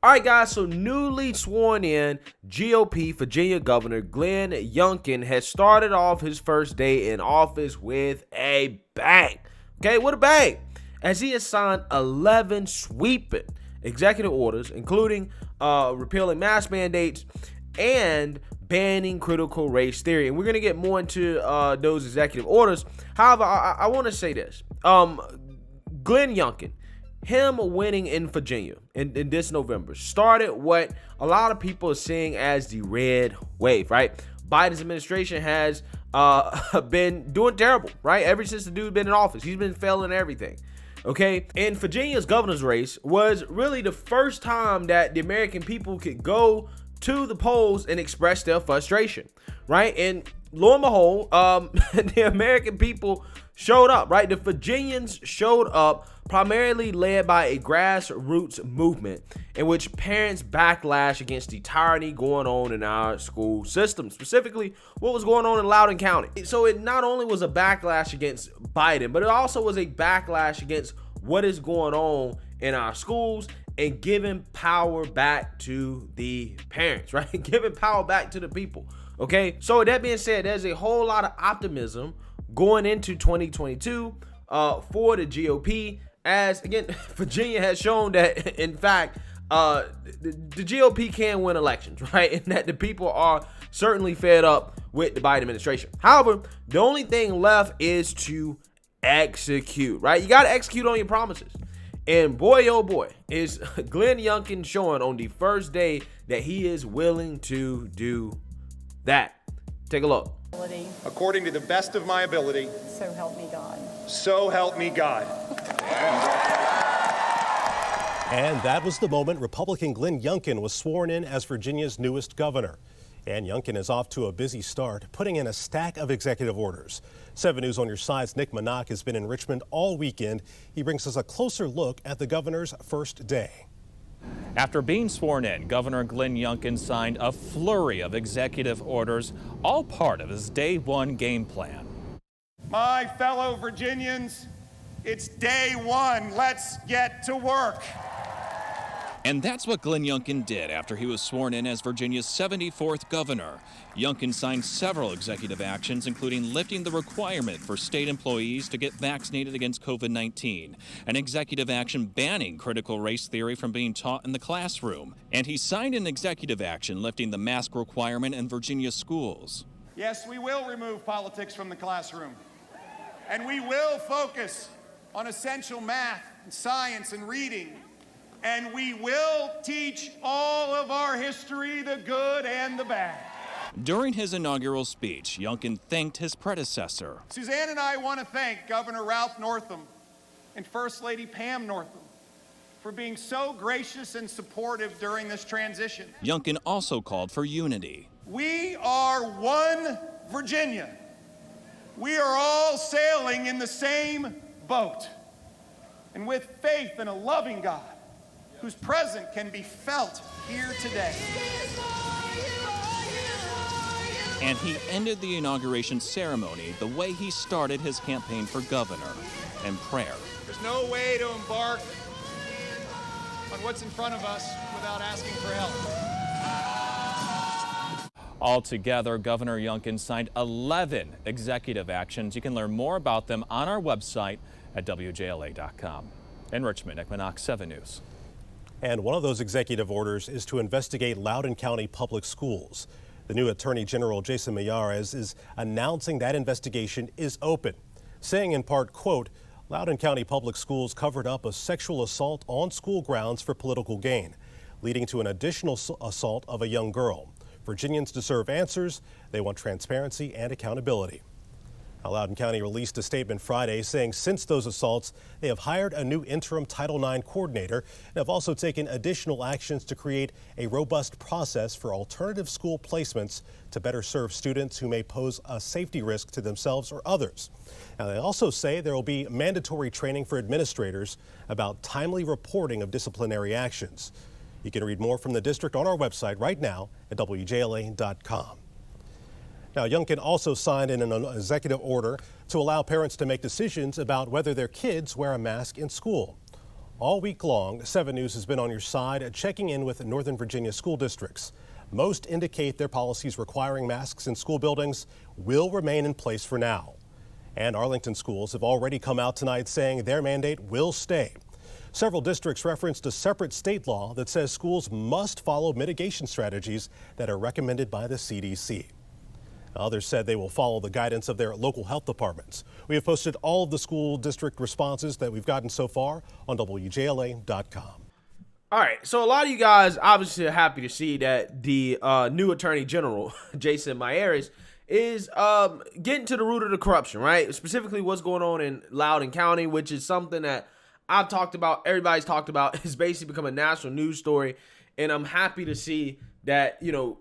All right, guys, so newly sworn in GOP Virginia Governor Glenn Youngkin has started off his first day in office with a bang. Okay, what a bang. As he has signed 11 sweeping executive orders, including repealing mask mandates and banning critical race theory. And we're going to get more into those executive orders. However, I want to say this. Glenn Youngkin, him winning in Virginia in this November started what a lot of people are seeing as the red wave, right? Biden's administration has been doing terrible, right? Ever since the dude been in office, he's been failing everything. Okay, and Virginia's governor's race was really the first time that the American people could go to the polls and express their frustration, right? And lo and behold, the American people showed up, right? The Virginians showed up, primarily led by a grassroots movement in which parents backlash against the tyranny going on in our school system, specifically what was going on in Loudon County. So it not only was a backlash against Biden, but it also was a backlash against what is going on in our schools and giving power back to the parents, right? Giving power back to the people, okay? So with that being said, there's a whole lot of optimism going into 2022 for the GOP, as again, Virginia has shown that, in fact, the GOP can win elections, right? And that the people are certainly fed up with the Biden administration. However, the only thing left is to execute, right? You got to execute on your promises. And boy, oh boy, is Glenn Youngkin showing on the first day that he is willing to do that. Take a look. According to the best of my ability. So help me God. So help me God. And that was the moment Republican Glenn Youngkin was sworn in as Virginia's newest governor. And Youngkin is off to a busy start, putting in a stack of executive orders. 7 News on Your Side's Nick Manock has been in Richmond all weekend. He brings us a closer look at the governor's first day. After being sworn in, Governor Glenn Youngkin signed a flurry of executive orders, all part of his day one game plan. My fellow Virginians, it's day one. Let's get to work. And that's what Glenn Youngkin did after he was sworn in as Virginia's 74th governor. Youngkin signed several executive actions, including lifting the requirement for state employees to get vaccinated against COVID-19, an executive action banning critical race theory from being taught in the classroom. And he signed an executive action lifting the mask requirement in Virginia schools. Yes, we will remove politics from the classroom. And we will focus on essential math and science and reading. And we will teach all of our history, the good and the bad. During his inaugural speech, Youngkin thanked his predecessor. Suzanne and I want to thank Governor Ralph Northam and First Lady Pam Northam for being so gracious and supportive during this transition. Youngkin also called for unity. We are one Virginia. We are all sailing in the same boat. And with faith in a loving God, whose presence can be felt here today. And he ended the inauguration ceremony the way he started his campaign for governor, in prayer. There's no way to embark on what's in front of us without asking for help. Altogether, Governor Youngkin signed 11 executive actions. You can learn more about them on our website at WJLA.com. In Richmond, Nick Manock, 7 News. And one of those executive orders is to investigate Loudon County Public Schools. The new Attorney General Jason Miyares is announcing that investigation is open, saying in part, quote, Loudon County Public Schools covered up a sexual assault on school grounds for political gain, leading to an additional assault of a young girl. Virginians deserve answers. They want transparency and accountability. Loudon County released a statement Friday saying since those assaults, they have hired a new interim Title IX coordinator and have also taken additional actions to create a robust process for alternative school placements to better serve students who may pose a safety risk to themselves or others. Now, they also say there will be mandatory training for administrators about timely reporting of disciplinary actions. You can read more from the district on our website right now at WJLA.com. Now, Youngkin also signed in an executive order to allow parents to make decisions about whether their kids wear a mask in school. All week long, 7 News has been on your side, checking in with Northern Virginia school districts. Most indicate their policies requiring masks in school buildings will remain in place for now. And Arlington schools have already come out tonight saying their mandate will stay. Several districts referenced a separate state law that says schools must follow mitigation strategies that are recommended by the CDC. Others said they will follow the guidance of their local health departments. We have posted all of the school district responses that we've gotten so far on WJLA.com. All right, so a lot of you guys obviously are happy to see that the new Attorney General, Jason Miyares, is getting to the root of the corruption, right? Specifically what's going on in Loudon County, which is something that I've talked about, everybody's talked about. It's basically become a national news story, and I'm happy to see that, you know,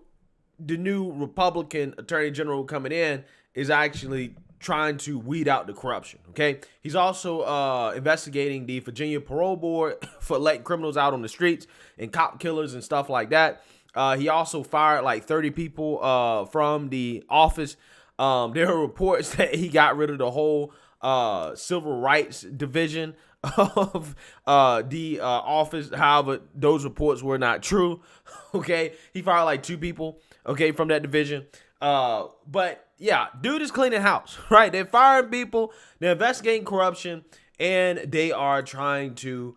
the new Republican Attorney General coming in is actually trying to weed out the corruption, okay? He's also investigating the Virginia Parole Board for letting criminals out on the streets and cop killers and stuff like that. He also fired like 30 people from the office. There are reports that he got rid of the whole civil rights division of the office. However, those reports were not true, okay? He fired like 2 people, okay, from that division. But yeah, dude is cleaning house, right? They're firing people, they're investigating corruption, and they are trying to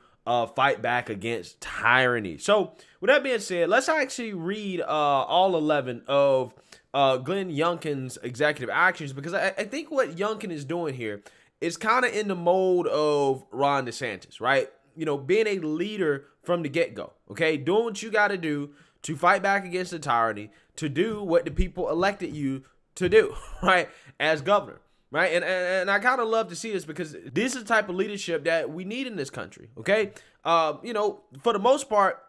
fight back against tyranny. So with that being said, let's actually read all 11 of Glenn Youngkin's executive actions, because I think what Youngkin is doing here is kind of in the mode of Ron DeSantis, right? You know, being a leader from the get-go, okay? Doing what you got to do to fight back against the tyranny, to do what the people elected you to do, right, as governor, right? And I kind of love to see this, because this is the type of leadership that we need in this country, okay? You know, for the most part,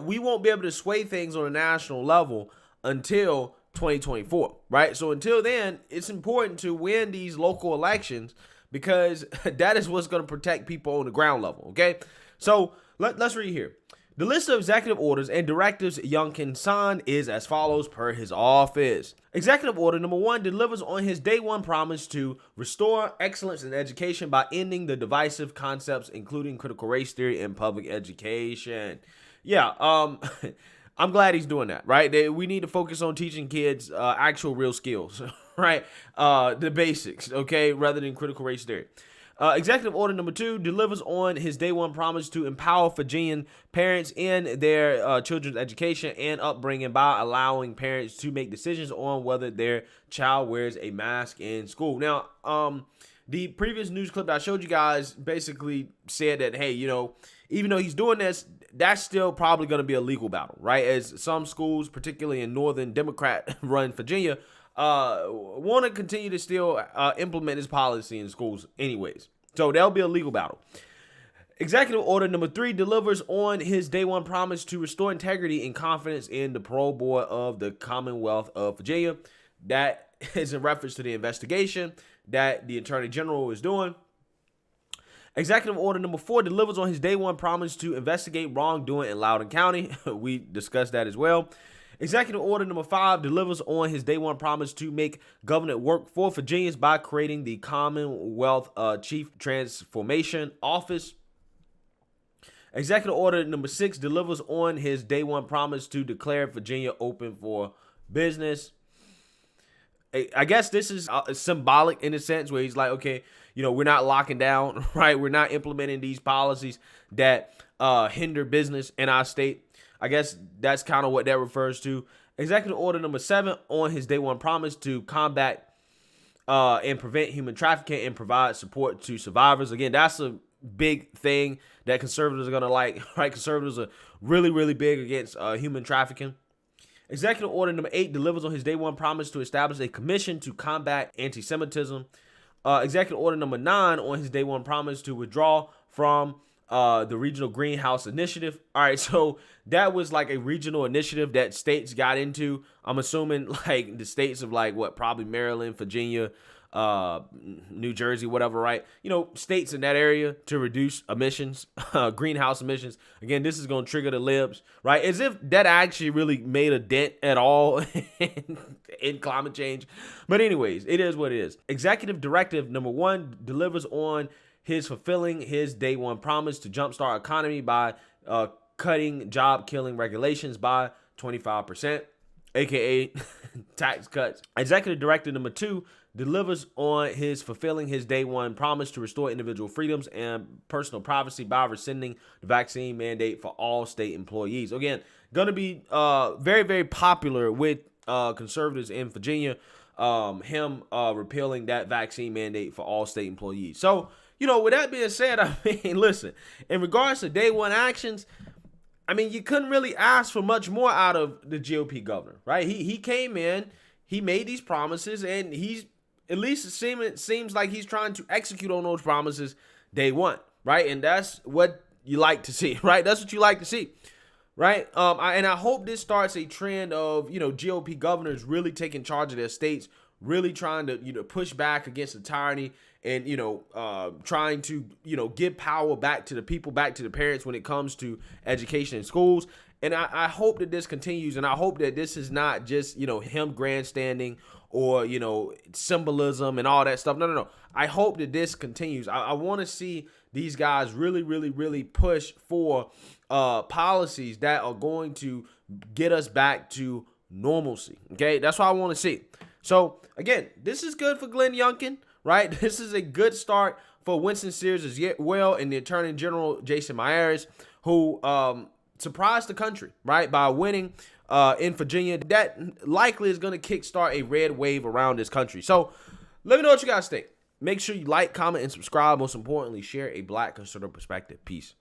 we won't be able to sway things on a national level until 2024, right? So until then, it's important to win these local elections, because that is what's going to protect people on the ground level, okay? So let's read here. The list of executive orders and directives Youngkin signed is as follows per his office. Executive order number 1 delivers on his day 1 promise to restore excellence in education by ending the divisive concepts, including critical race theory in public education. Yeah, I'm glad he's doing that, right? We need to focus on teaching kids actual real skills, right? The basics, okay, rather than critical race theory. Executive order number 2 delivers on his day 1 promise to empower Virginian parents in their children's education and upbringing by allowing parents to make decisions on whether their child wears a mask in school. Now, the previous news clip that I showed you guys basically said that, hey, you know, even though he's doing this, that's still probably going to be a legal battle, right? As some schools, particularly in northern Democrat-run Virginia, want to continue to still implement this policy in schools anyways. So there'll be a legal battle. Executive order number 3 delivers on his day 1 promise to restore integrity and confidence in the parole board of the Commonwealth of Virginia. That is in reference to the investigation that the Attorney General is doing. Executive order number 4 delivers on his day 1 promise to investigate wrongdoing in Loudon County. We discussed that as well. Executive order number 5 delivers on his day 1 promise to make government work for Virginians by creating the Commonwealth Chief Transformation Office. Executive order number 6 delivers on his day 1 promise to declare Virginia open for business. I guess this is symbolic in a sense where he's like, okay, you know, we're not locking down, right? We're not implementing these policies that hinder business in our state. I guess that's kind of what that refers to. Executive order number 7 on his day 1 promise to combat and prevent human trafficking and provide support to survivors. Again, that's a big thing that conservatives are going to like, right? Conservatives are really, really big against human trafficking. Executive order number 8 delivers on his day 1 promise to establish a commission to combat anti-Semitism. Executive order number 9 on his day 1 promise to withdraw from the Regional Greenhouse Initiative. All right, so that was like a regional initiative that states got into. I'm assuming like the states of like what, probably Maryland, Virginia, New Jersey, whatever, right? You know, states in that area to reduce emissions, greenhouse emissions. Again, this is going to trigger the libs, right? As if that actually really made a dent at all in climate change. But anyways, it is what it is. Executive directive number 1 delivers on his fulfilling his day one promise to jumpstart economy by cutting job-killing regulations by 25%, aka tax cuts. Executive Director number 2 delivers on his fulfilling his day one promise to restore individual freedoms and personal privacy by rescinding the vaccine mandate for all state employees. Again, going to be very, very popular with conservatives in Virginia, him repealing that vaccine mandate for all state employees. So, you know, with that being said, I mean, listen, in regards to day one actions, I mean, you couldn't really ask for much more out of the GOP governor, right? He came in, he made these promises, and he's, at least it seems like he's trying to execute on those promises day one, right? And that's what you like to see, right? That's what you like to see, right? I hope this starts a trend of, you know, GOP governors really taking charge of their states, really trying to, you know, push back against the tyranny and, you know, trying to, you know, give power back to the people, back to the parents when it comes to education in schools. And I hope that this continues, and I hope that this is not just, you know, him grandstanding or, you know, symbolism and all that stuff. No. I hope that this continues. I want to see these guys really, really, really push for policies that are going to get us back to normalcy. Okay, that's what I want to see. So, again, this is good for Glenn Youngkin, right? This is a good start for Winston Sears as well and the Attorney General Jason Myers, who surprised the country, right, by winning in Virginia. That likely is going to kickstart a red wave around this country. So, let me know what you guys think. Make sure you like, comment, and subscribe. Most importantly, share a Black conservative perspective. Peace.